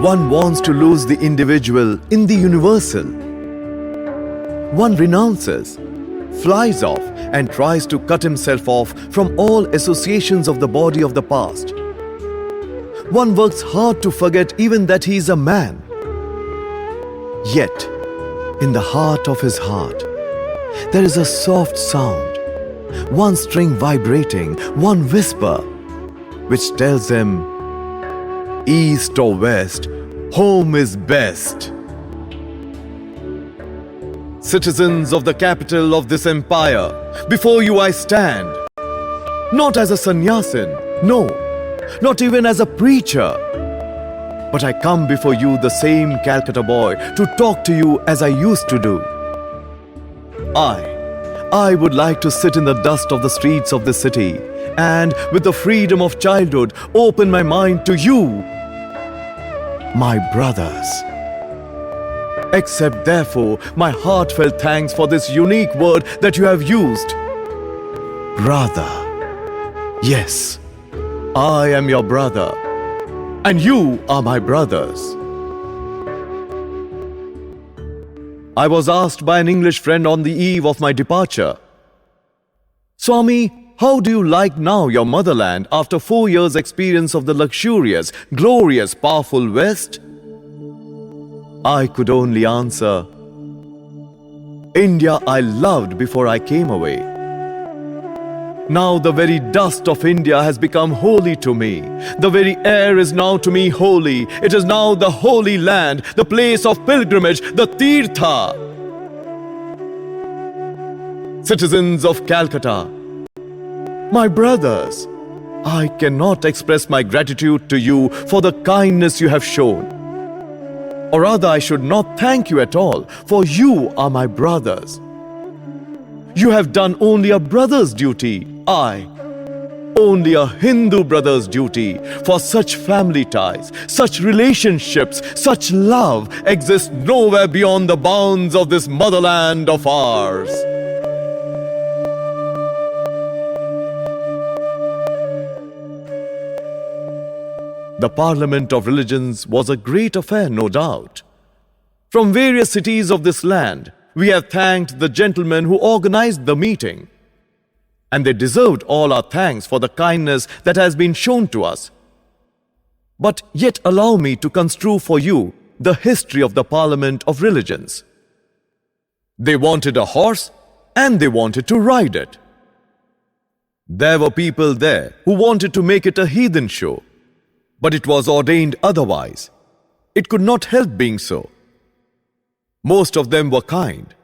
One wants to lose the individual in the universal. One renounces, flies off, and tries to cut himself off from all associations of the body of the past. One works hard to forget even that he is a man. Yet, in the heart of his heart, there is a soft sound, one string vibrating, one whisper, which tells him, east or west, home is best. Citizens of the capital of this empire, before you I stand, not as a sannyasin, no, not even as a preacher, but I come before you the same Calcutta boy to talk to you as I used to do. I would like to sit in the dust of the streets of this city and, with the freedom of childhood, open my mind to you, my brothers. Accept therefore my heartfelt thanks for this unique word that you have used. Brother. Yes, I am your brother, and you are my brothers. I was asked by an English friend on the eve of my departure, Swami, how do you like now your motherland after 4 years' experience of the luxurious, glorious, powerful West? I could only answer, India I loved before I came away. Now the very dust of India has become holy to me. The very air is now to me holy. It is now the holy land, the place of pilgrimage, the Tirtha. Citizens of Calcutta, my brothers, I cannot express my gratitude to you for the kindness you have shown. Or rather, I should not thank you at all, for you are my brothers. You have done only a brother's duty, only a Hindu brother's duty, for such family ties, such relationships, such love exist nowhere beyond the bounds of this motherland of ours. The Parliament of Religions was a great affair, no doubt. From various cities of this land, we have thanked the gentlemen who organized the meeting. And they deserved all our thanks for the kindness that has been shown to us. But yet allow me to construe for you the history of the Parliament of Religions. They wanted a horse and they wanted to ride it. There were people there who wanted to make it a heathen show. But it was ordained otherwise. It could not help being so. Most of them were kind,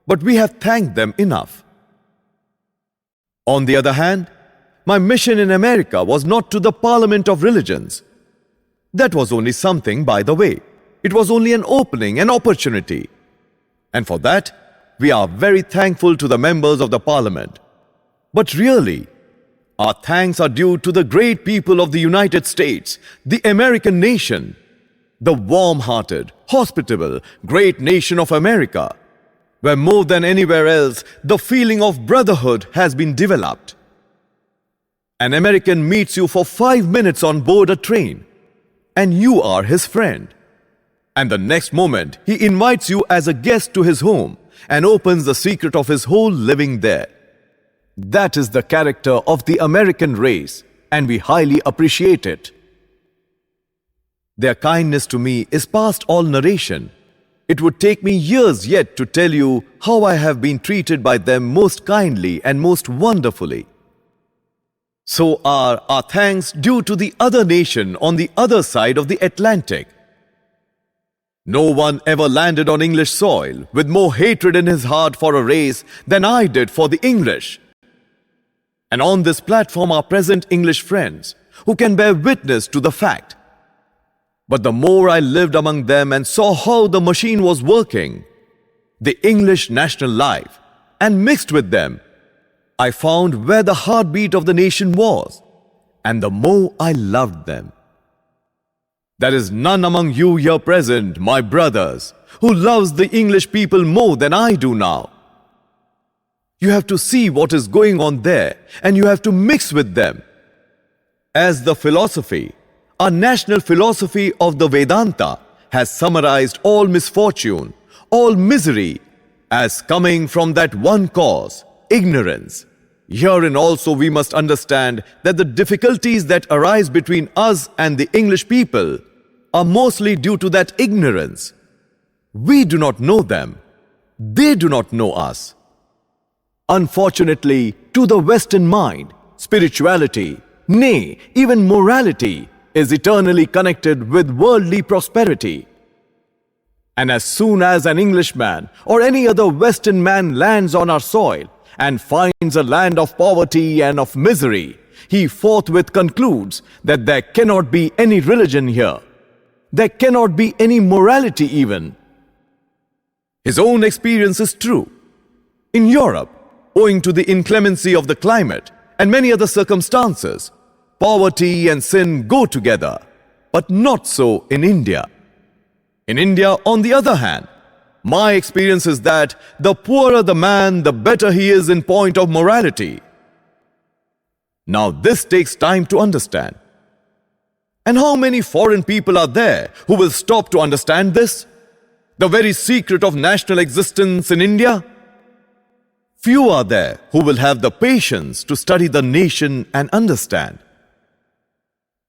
but we have thanked them enough. On the other hand, my mission in America was not to the Parliament of Religions. That was only something by the way. It was only an opening, an opportunity. And for that, we are very thankful to the members of the Parliament. But really, our thanks are due to the great people of the United States, the American nation, the warm-hearted, hospitable, great nation of America, where more than anywhere else, the feeling of brotherhood has been developed. An American meets you for 5 minutes on board a train, and you are his friend. And the next moment, he invites you as a guest to his home and opens the secret of his whole living there. That is the character of the American race, and we highly appreciate it. Their kindness to me is past all narration. It would take me years yet to tell you how I have been treated by them most kindly and most wonderfully. So are our thanks due to the other nation on the other side of the Atlantic. No one ever landed on English soil with more hatred in his heart for a race than I did for the English. And on this platform are present English friends who can bear witness to the fact. But the more I lived among them and saw how the machine was working, the English national life, and mixed with them, I found where the heartbeat of the nation was, and the more I loved them. There is none among you here present, my brothers, who loves the English people more than I do now. You have to see what is going on there, and you have to mix with them. As the philosophy, Our national philosophy of the Vedanta has summarized all misfortune, all misery, as coming from that one cause, ignorance. Herein also we must understand that the difficulties that arise between us and the English people are mostly due to that ignorance. We do not know them. They do not know us. Unfortunately, to the Western mind, spirituality, nay, even morality, is eternally connected with worldly prosperity. And as soon as an Englishman or any other Western man lands on our soil and finds a land of poverty and of misery, he forthwith concludes that there cannot be any religion here. There cannot be any morality even. His own experience is true. In Europe, owing to the inclemency of the climate and many other circumstances, poverty and sin go together, but not so in India. In India, on the other hand, my experience is that the poorer the man, the better he is in point of morality. Now this takes time to understand. And how many foreign people are there who will stop to understand this? The very secret of national existence in India? Few are there who will have the patience to study the nation and understand.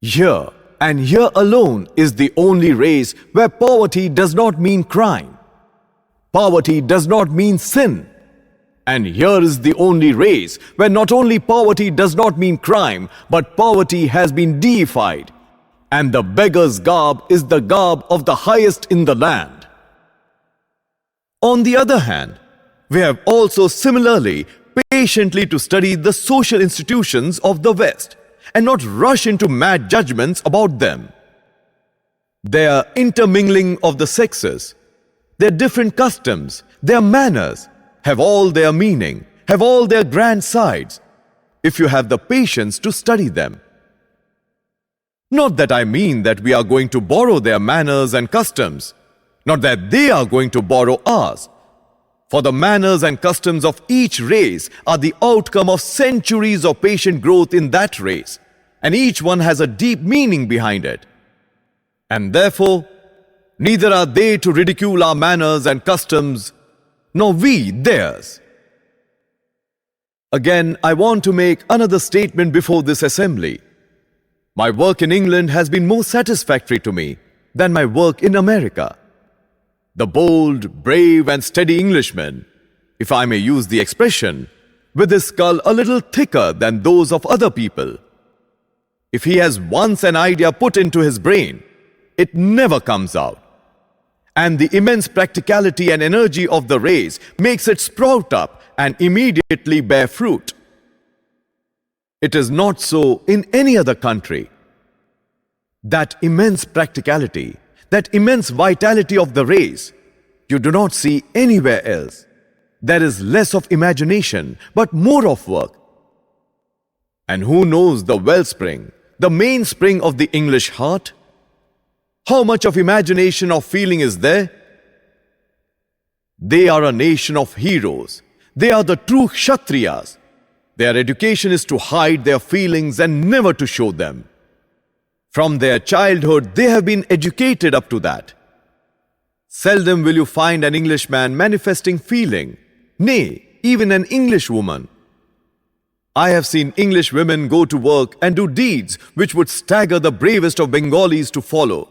Here, and here alone, is the only race where poverty does not mean crime. Poverty does not mean sin. And here is the only race where not only poverty does not mean crime, but poverty has been deified. And the beggar's garb is the garb of the highest in the land. On the other hand, we have also similarly patiently to study the social institutions of the West and not rush into mad judgments about them. Their intermingling of the sexes, their different customs, their manners, have all their meaning, have all their grand sides, if you have the patience to study them. Not that I mean that we are going to borrow their manners and customs, not that they are going to borrow ours. For the manners and customs of each race are the outcome of centuries of patient growth in that race, and each one has a deep meaning behind it. And therefore, neither are they to ridicule our manners and customs, nor we theirs. Again, I want to make another statement before this assembly. My work in England has been more satisfactory to me than my work in America. The bold, brave and steady Englishman, if I may use the expression, with his skull a little thicker than those of other people. If he has once an idea put into his brain, it never comes out. And the immense practicality and energy of the race makes it sprout up and immediately bear fruit. It is not so in any other country. That immense practicality, that immense vitality of the race, you do not see anywhere else. There is less of imagination, but more of work. And who knows the wellspring, the mainspring of the English heart? How much of imagination or feeling is there? They are a nation of heroes. They are the true Kshatriyas. Their education is to hide their feelings and never to show them. From their childhood, they have been educated up to that. Seldom will you find an Englishman manifesting feeling, nay, even an Englishwoman. I have seen English women go to work and do deeds which would stagger the bravest of Bengalis to follow.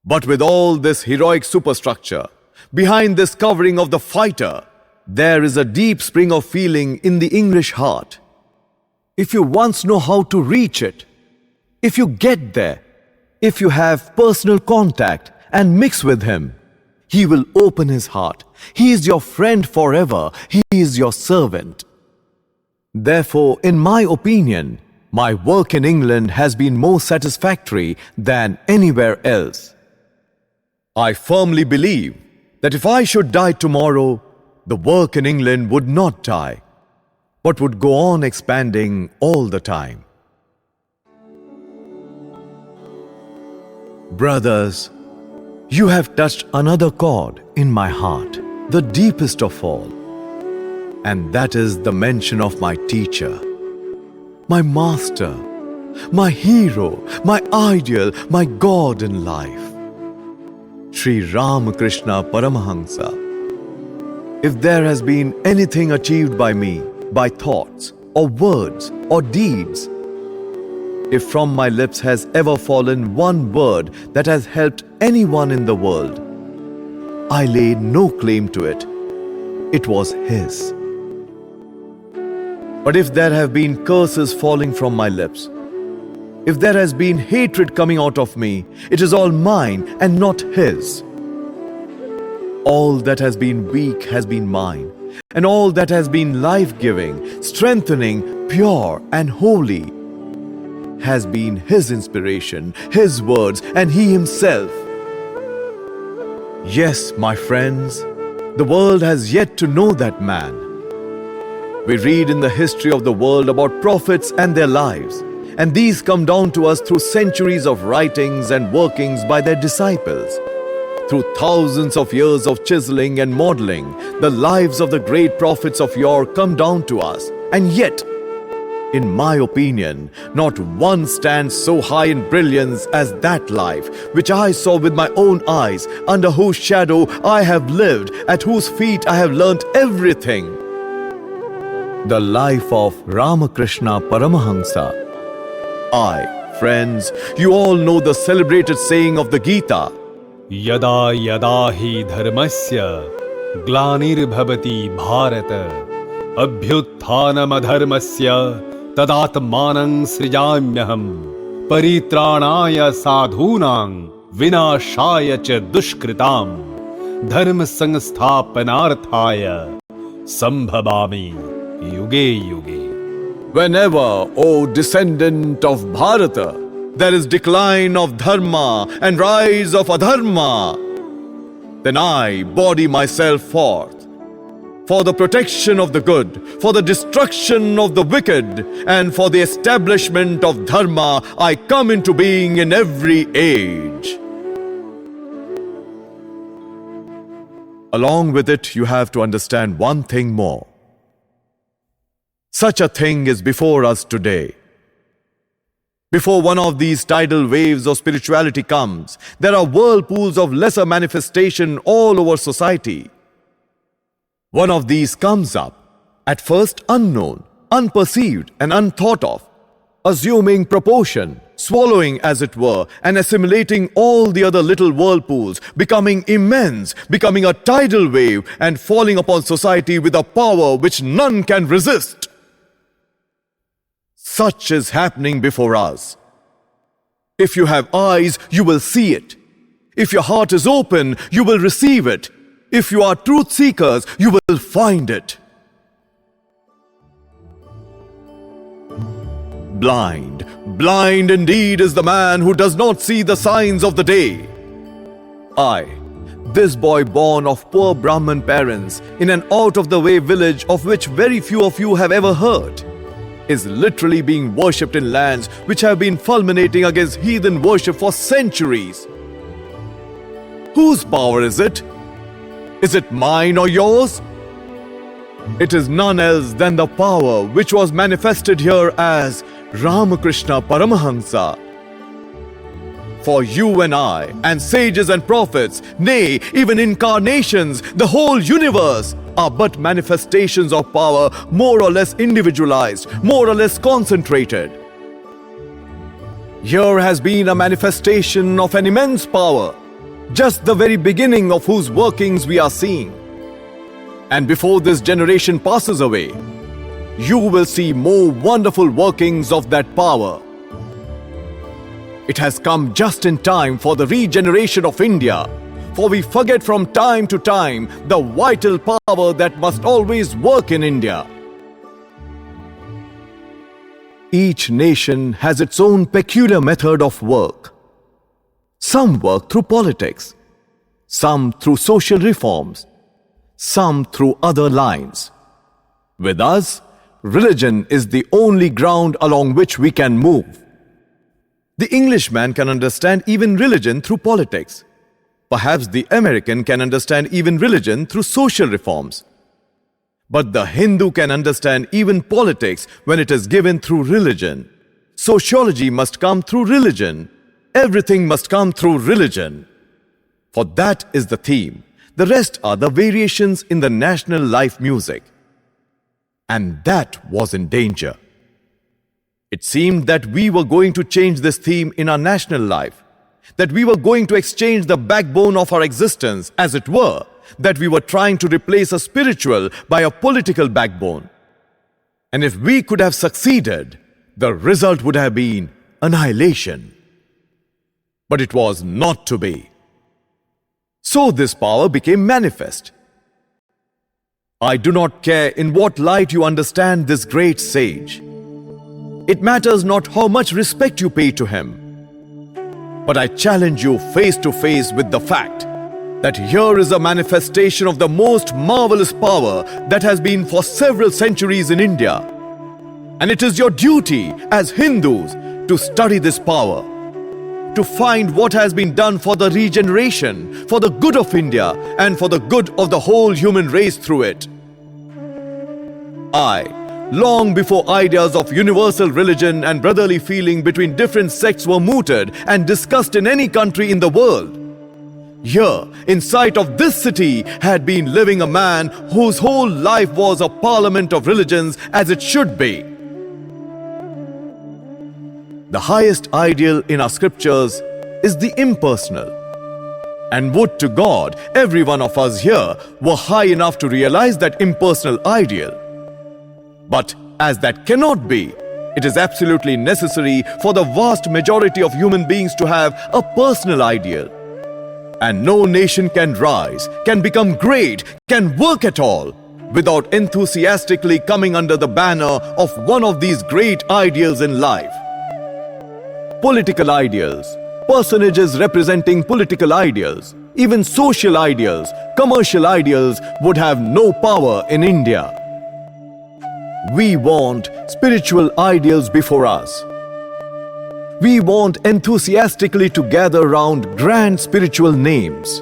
But with all this heroic superstructure, behind this covering of the fighter, there is a deep spring of feeling in the English heart. If you once know how to reach it, if you get there, if you have personal contact and mix with him, he will open his heart. He is your friend forever. He is your servant. Therefore, in my opinion, my work in England has been more satisfactory than anywhere else. I firmly believe that if I should die tomorrow, the work in England would not die, but would go on expanding all the time. Brothers, you have touched another chord in my heart, the deepest of all, and that is the mention of my teacher, my master, my hero, my ideal, my God in life. Sri Ramakrishna Paramahamsa. If there has been anything achieved by me, by thoughts, or words, or deeds, if from my lips has ever fallen one word that has helped anyone in the world, I lay no claim to it. It was his. But if there have been curses falling from my lips, if there has been hatred coming out of me, it is all mine and not his. All that has been weak has been mine, and all that has been life-giving, strengthening, pure and holy has been his inspiration, his words, and he himself. Yes, my friends, the world has yet to know that man. We read in the history of the world about prophets and their lives, and these come down to us through centuries of writings and workings by their disciples. Through thousands of years of chiseling and modeling, the lives of the great prophets of yore come down to us, and yet, in my opinion, not one stands so high in brilliance as that life, which I saw with my own eyes, under whose shadow I have lived, at whose feet I have learnt everything. The life of Ramakrishna Paramahamsa. Friends, you all know the celebrated saying of the Gita. Yada yada hi dharmasya glanirabhavati bharata abhyutthanam adharmasya tadatmanang srijamyaham paritranaya sadhunang vinashaya cha dushkritam dharma sangsthapanarthaya sambhavami yuge yuge. Whenever, O descendant of Bharata, there is decline of dharma and rise of adharma, then I body myself forth for the protection of the good, for the destruction of the wicked, and for the establishment of dharma. I come into being in every age. Along with it, you have to understand one thing more. Such a thing is before us today. Before one of these tidal waves of spirituality comes, there are whirlpools of lesser manifestation all over society. One of these comes up, at first unknown, unperceived and unthought of, assuming proportion, swallowing as it were, and assimilating all the other little whirlpools, becoming immense, becoming a tidal wave, and falling upon society with a power which none can resist. Such is happening before us. If you have eyes, you will see it. If your heart is open, you will receive it. If you are truth seekers, you will find it. Blind, blind indeed is the man who does not see the signs of the day. This boy born of poor Brahmin parents in an out-of-the-way village of which very few of you have ever heard, is literally being worshipped in lands which have been fulminating against heathen worship for centuries. Whose power is it? Is it mine or yours? It is none else than the power which was manifested here as Ramakrishna Paramahamsa. For you and I, and sages and prophets, nay, even incarnations, the whole universe, are but manifestations of power more or less individualized, more or less concentrated. Here has been a manifestation of an immense power, just the very beginning of whose workings we are seeing. And before this generation passes away, you will see more wonderful workings of that power. It has come just in time for the regeneration of India, for we forget from time to time the vital power that must always work in India. Each nation has its own peculiar method of work. Some work through politics, some through social reforms, some through other lines. With us, religion is the only ground along which we can move. The Englishman can understand even religion through politics. Perhaps the American can understand even religion through social reforms. But the Hindu can understand even politics when it is given through religion. Sociology must come through religion. Everything must come through religion. For that is the theme. The rest are the variations in the national life music. And that was in danger. It seemed that we were going to change this theme in our national life, that we were going to exchange the backbone of our existence, as it were, that we were trying to replace a spiritual by a political backbone. And if we could have succeeded, the result would have been annihilation. But it was not to be. So this power became manifest. I do not care in what light you understand this great sage. It matters not how much respect you pay to him. But I challenge you face to face with the fact that here is a manifestation of the most marvelous power that has been for several centuries in India. And it is your duty as Hindus to study this power, to find what has been done for the regeneration, for the good of India, and for the good of the whole human race through it. Long before ideas of universal religion and brotherly feeling between different sects were mooted and discussed in any country in the world, here, in sight of this city, had been living a man whose whole life was a parliament of religions, as it should be. The highest ideal in our scriptures is the impersonal. And would to God, every one of us here were high enough to realize that impersonal ideal. But as that cannot be, it is absolutely necessary for the vast majority of human beings to have a personal ideal. And no nation can rise, can become great, can work at all without enthusiastically coming under the banner of one of these great ideals in life. Political ideals, personages representing political ideals, even social ideals, commercial ideals would have no power in India. We want spiritual ideals before us. We want enthusiastically to gather round grand spiritual names.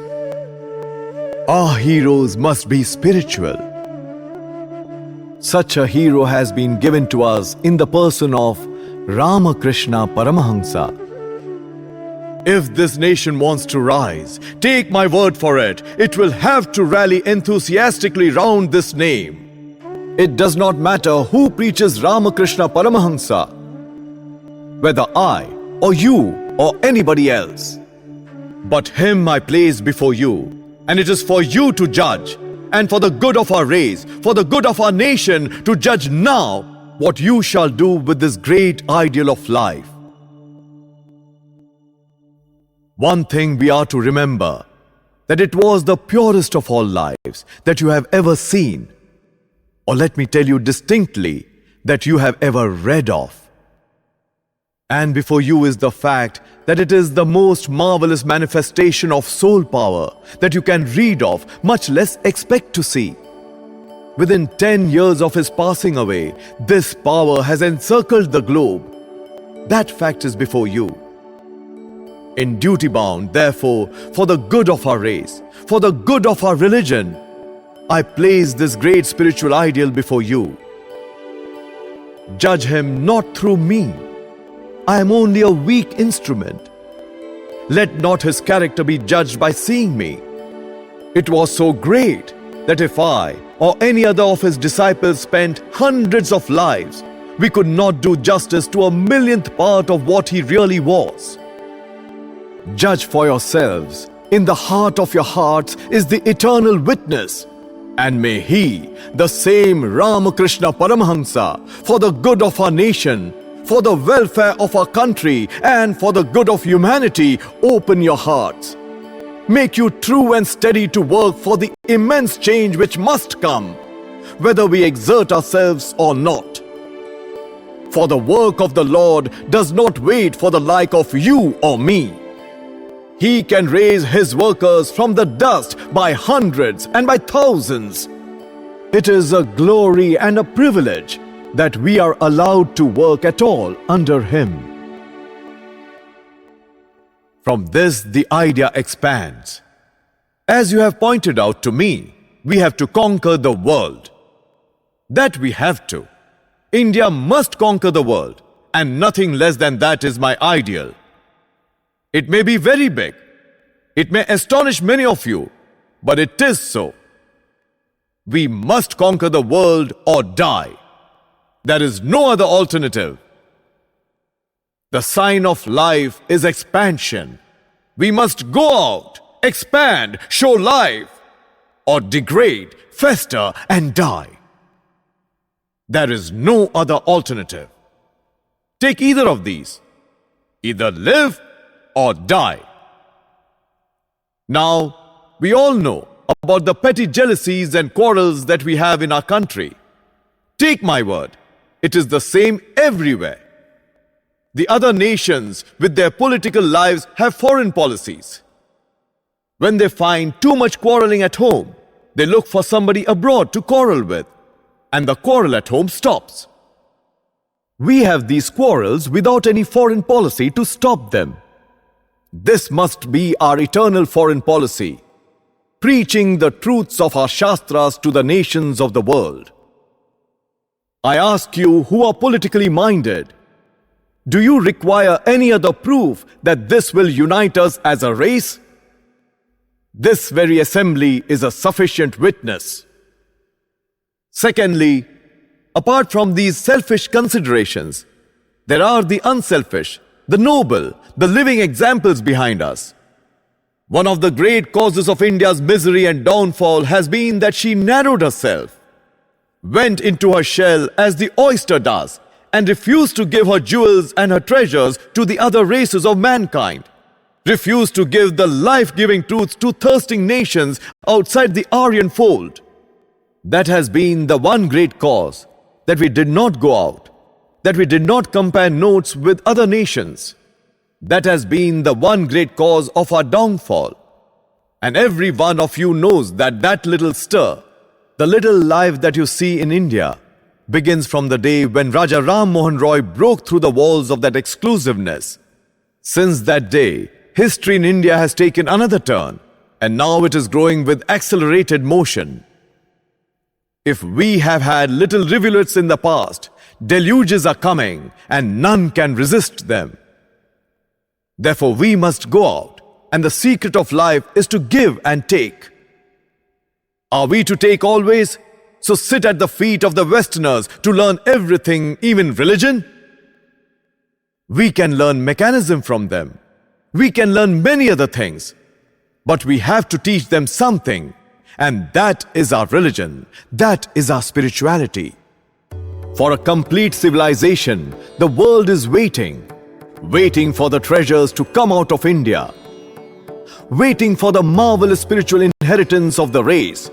Our heroes must be spiritual. Such a hero has been given to us in the person of Ramakrishna Paramahamsa. If this nation wants to rise, take my word for it, it will have to rally enthusiastically round this name. It does not matter who preaches Ramakrishna Paramahamsa, whether I or you or anybody else. But him I place before you, and it is for you to judge, and for the good of our race, for the good of our nation, to judge now what you shall do with this great ideal of life. One thing we are to remember, that it was the purest of all lives that you have ever seen, or let me tell you distinctly, that you have ever read of. And before you is the fact that it is the most marvelous manifestation of soul power that you can read of, much less expect to see. Within 10 years of his passing away, this power has encircled the globe. That fact is before you. In duty bound, therefore, for the good of our race, for the good of our religion, I place this great spiritual ideal before you. Judge him not through me. I am only a weak instrument. Let not his character be judged by seeing me. It was so great that if I or any other of his disciples spent hundreds of lives, we could not do justice to a millionth part of what he really was. Judge for yourselves. In the heart of your hearts is the eternal witness. And may he, the same Ramakrishna Paramahamsa, for the good of our nation, for the welfare of our country, and for the good of humanity, open your hearts. Make you true and steady to work for the immense change which must come, whether we exert ourselves or not. For the work of the Lord does not wait for the like of you or me. He can raise his workers from the dust by hundreds and by thousands. It is a glory and a privilege that we are allowed to work at all under him. From this, the idea expands. As you have pointed out to me, we have to conquer the world. That we have to. India must conquer the world, and nothing less than that is my ideal. It may be very big. It may astonish many of you, but it is so. We must conquer the world or die. There is no other alternative. The sign of life is expansion. We must go out, expand, show life, or degrade, fester, and die. There is no other alternative. Take either of these. Either live or die. Now, we all know about the petty jealousies and quarrels that we have in our country. Take my word, it is the same everywhere. The other nations with their political lives have foreign policies. When they find too much quarreling at home, they look for somebody abroad to quarrel with, and the quarrel at home stops. We have these quarrels without any foreign policy to stop them. This must be our eternal foreign policy, preaching the truths of our Shastras to the nations of the world. I ask you who are politically minded, do you require any other proof that this will unite us as a race? This very assembly is a sufficient witness. Secondly, apart from these selfish considerations, there are the unselfish, the noble, the living examples behind us. One of the great causes of India's misery and downfall has been that she narrowed herself, went into her shell as the oyster does, and refused to give her jewels and her treasures to the other races of mankind, refused to give the life-giving truths to thirsting nations outside the Aryan fold. That has been the one great cause, that we did not go out, that we did not compare notes with other nations. That has been the one great cause of our downfall. And every one of you knows that that little stir, the little life that you see in India, begins from the day when Raja Ram Mohan Roy broke through the walls of that exclusiveness. Since that day, history in India has taken another turn, and now it is growing with accelerated motion. If we have had little rivulets in the past, deluges are coming, and none can resist them. Therefore, we must go out, and the secret of life is to give and take. Are we to take always? So sit at the feet of the Westerners to learn everything, even religion? We can learn mechanism from them. We can learn many other things. But we have to teach them something. And that is our religion. That is our spirituality. For a complete civilization, the world is waiting. Waiting for the treasures to come out of India. Waiting for the marvelous spiritual inheritance of the race,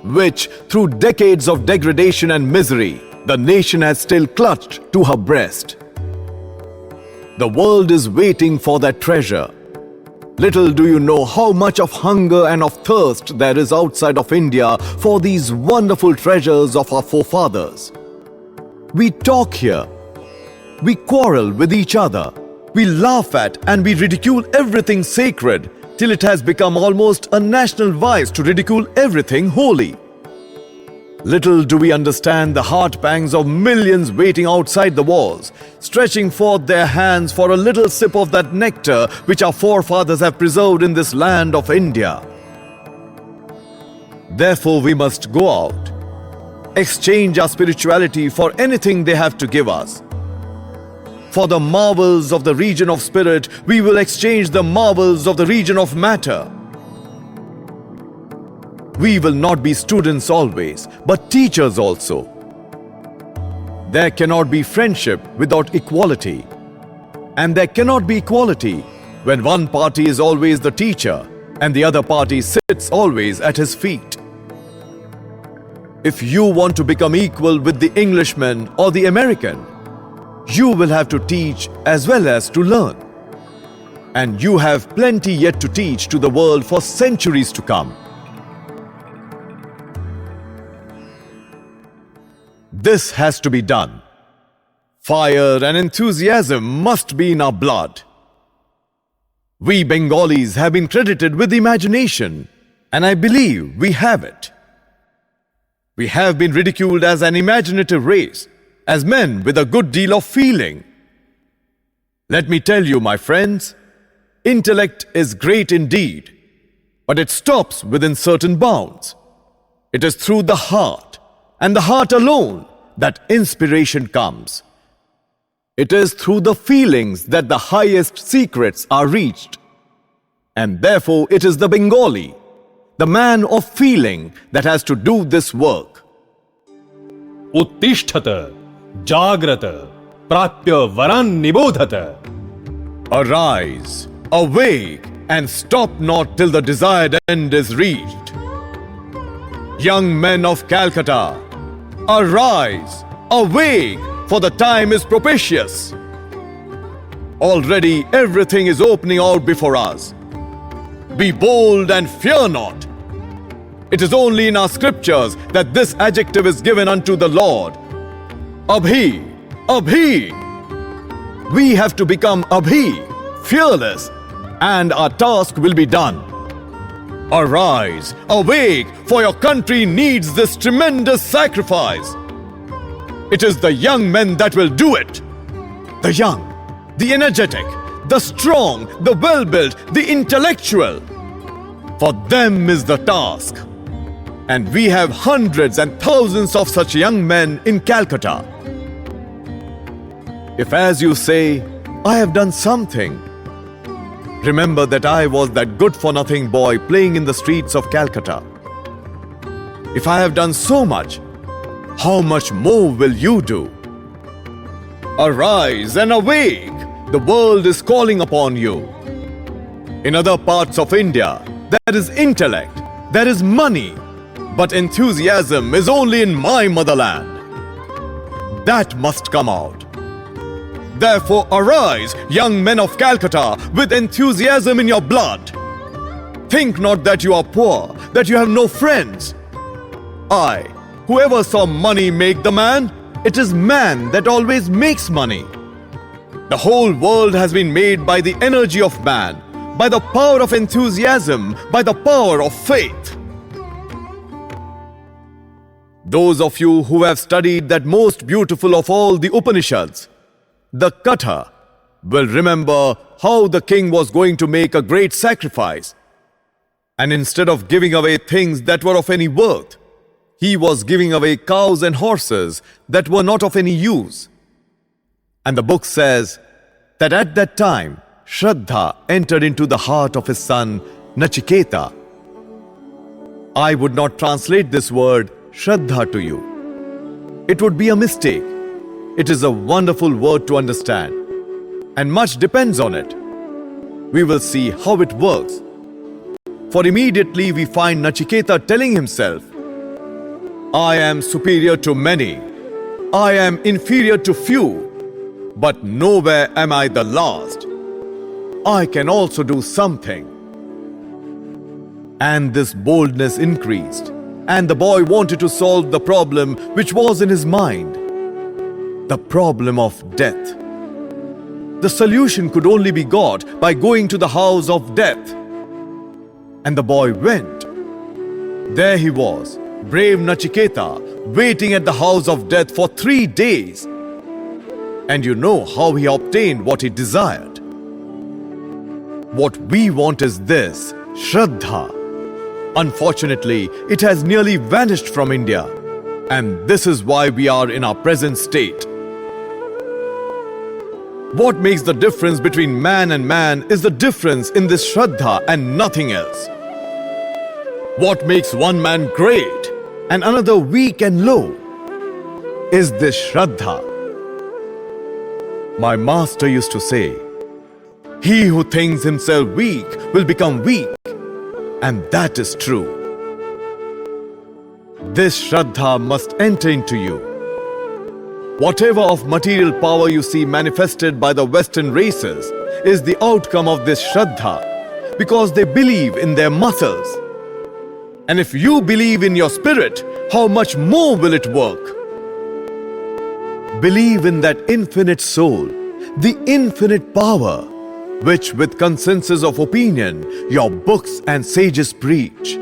which, through decades of degradation and misery, the nation has still clutched to her breast. The world is waiting for that treasure. Little do you know how much of hunger and of thirst there is outside of India for these wonderful treasures of our forefathers. We talk here. We quarrel with each other. We laugh at and we ridicule everything sacred, till it has become almost a national vice to ridicule everything holy. Little do we understand the heart pangs of millions waiting outside the walls, stretching forth their hands for a little sip of that nectar which our forefathers have preserved in this land of India. Therefore, we must go out, exchange our spirituality for anything they have to give us. For the marvels of the region of spirit, we will exchange the marvels of the region of matter. We will not be students always, but teachers also. There cannot be friendship without equality. And there cannot be equality when one party is always the teacher and the other party sits always at his feet. If you want to become equal with the Englishman or the American, you will have to teach as well as to learn. And you have plenty yet to teach to the world for centuries to come. This has to be done. Fire and enthusiasm must be in our blood. We Bengalis have been credited with imagination, and I believe we have it. We have been ridiculed as an imaginative race, as men with a good deal of feeling. Let me tell you, my friends, intellect is great indeed, but it stops within certain bounds. It is through the heart, and the heart alone, that inspiration comes. It is through the feelings that the highest secrets are reached. And therefore it is the Bengali, the man of feeling, that has to do this work. उत्तिष्ठत जाग्रत प्राप्य वरान् निबोधत. Arise, awake, and stop not till the desired end is reached. Young men of Calcutta, arise, awake, for the time is propitious. Already everything is opening out before us. Be bold and fear not. It is only in our scriptures that this adjective is given unto the Lord. Abhi, Abhi. We have to become Abhi, fearless, and our task will be done. Arise, awake, for your country needs this tremendous sacrifice. It is the young men that will do it. The young, the energetic, the strong, the well-built, the intellectual. For them is the task. And we have hundreds and thousands of such young men in Calcutta. If, as you say, I have done something, remember that I was that good-for-nothing boy playing in the streets of Calcutta. If I have done so much, how much more will you do? Arise and awake! The world is calling upon you. In other parts of India, there is intellect, there is money, but enthusiasm is only in my motherland. That must come out. Therefore arise, young men of Calcutta, with enthusiasm in your blood. Think not that you are poor, that you have no friends. Whoever saw money make the man, it is man that always makes money. The whole world has been made by the energy of man, by the power of enthusiasm, by the power of faith. Those of you who have studied that most beautiful of all the Upanishads, the Katha, will remember how the king was going to make a great sacrifice. And instead of giving away things that were of any worth, he was giving away cows and horses that were not of any use. And the book says that at that time, Shraddha entered into the heart of his son, Nachiketa. I would not translate this word, Shraddha, to you. It would be a mistake. It is a wonderful word to understand, and much depends on it. We will see how it works. For immediately we find Nachiketa telling himself, I am superior to many, I am inferior to few, but nowhere am I the last. I can also do something. And this boldness increased, and the boy wanted to solve the problem which was in his mind, the problem of death. The solution could only be got by going to the house of death. And the boy went. There he was, brave Nachiketa, waiting at the house of death for 3 days. And you know how he obtained what he desired. What we want is this, Shraddha. Unfortunately, it has nearly vanished from India. And this is why we are in our present state. What makes the difference between man and man is the difference in this Shraddha and nothing else. What makes one man great and another weak and low is this Shraddha. My master used to say, he who thinks himself weak will become weak, and that is true. This Shraddha must enter into you. Whatever of material power you see manifested by the Western races is the outcome of this Shraddha, because they believe in their muscles. And if you believe in your spirit, how much more will it work? Believe in that infinite soul, the infinite power, which with consensus of opinion your books and sages preach.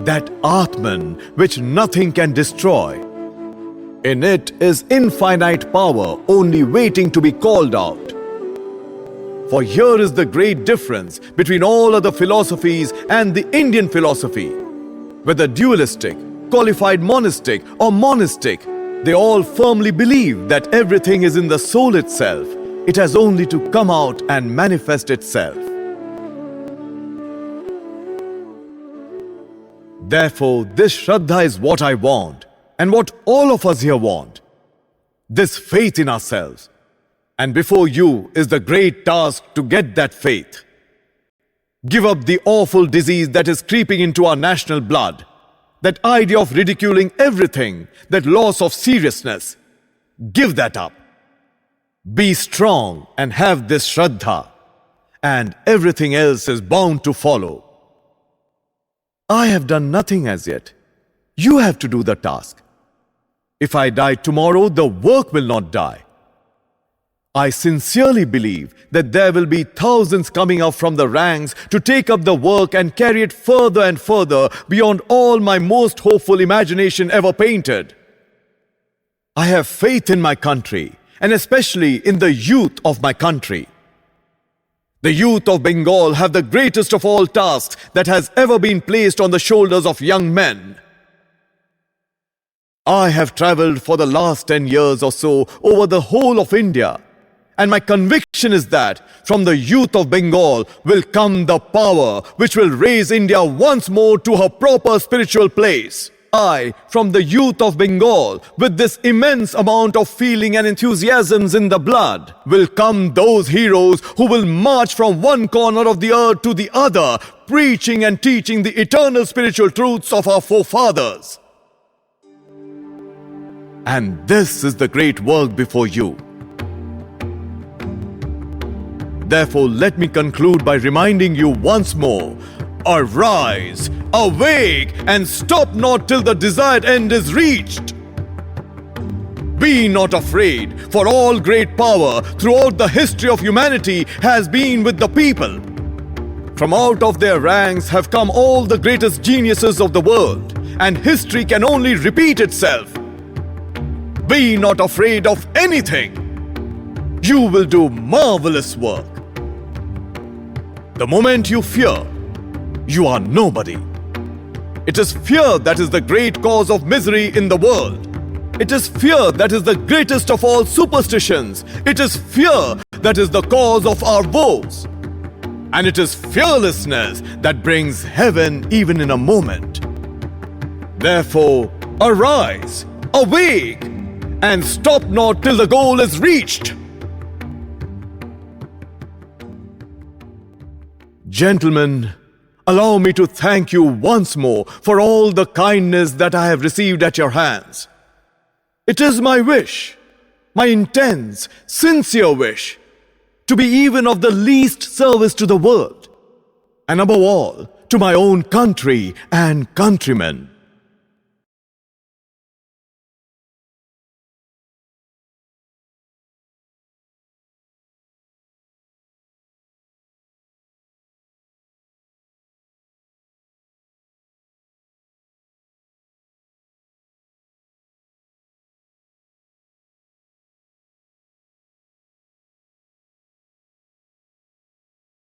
That Atman which nothing can destroy. In it is infinite power only waiting to be called out. For here is the great difference between all other philosophies and the Indian philosophy. Whether dualistic, qualified monistic or monistic, they all firmly believe that everything is in the soul itself. It has only to come out and manifest itself. Therefore, this Shraddha is what I want, and what all of us here want. This faith in ourselves. And before you is the great task to get that faith. Give up the awful disease that is creeping into our national blood. That idea of ridiculing everything, that loss of seriousness. Give that up. Be strong and have this Shraddha, and everything else is bound to follow. I have done nothing as yet. You have to do the task. If I die tomorrow, the work will not die. I sincerely believe that there will be thousands coming up from the ranks to take up the work and carry it further and further beyond all my most hopeful imagination ever painted. I have faith in my country, and especially in the youth of my country. The youth of Bengal have the greatest of all tasks that has ever been placed on the shoulders of young men. I have travelled for the last 10 years or so over the whole of India. And my conviction is that from the youth of Bengal will come the power which will raise India once more to her proper spiritual place. I, from the youth of Bengal, with this immense amount of feeling and enthusiasms in the blood, will come those heroes who will march from one corner of the earth to the other, preaching and teaching the eternal spiritual truths of our forefathers. And this is the great work before you. Therefore, let me conclude by reminding you once more, arise, awake, and stop not till the desired end is reached. Be not afraid, for all great power throughout the history of humanity has been with the people. From out of their ranks have come all the greatest geniuses of the world, and history can only repeat itself. Be not afraid of anything. You will do marvelous work. The moment you fear, you are nobody. It is fear that is the great cause of misery in the world. It is fear that is the greatest of all superstitions. It is fear that is the cause of our woes. And it is fearlessness that brings heaven even in a moment. Therefore, arise, awake, and stop not till the goal is reached. Gentlemen, allow me to thank you once more for all the kindness that I have received at your hands. It is my wish, my intense, sincere wish, to be even of the least service to the world, and above all, to my own country and countrymen.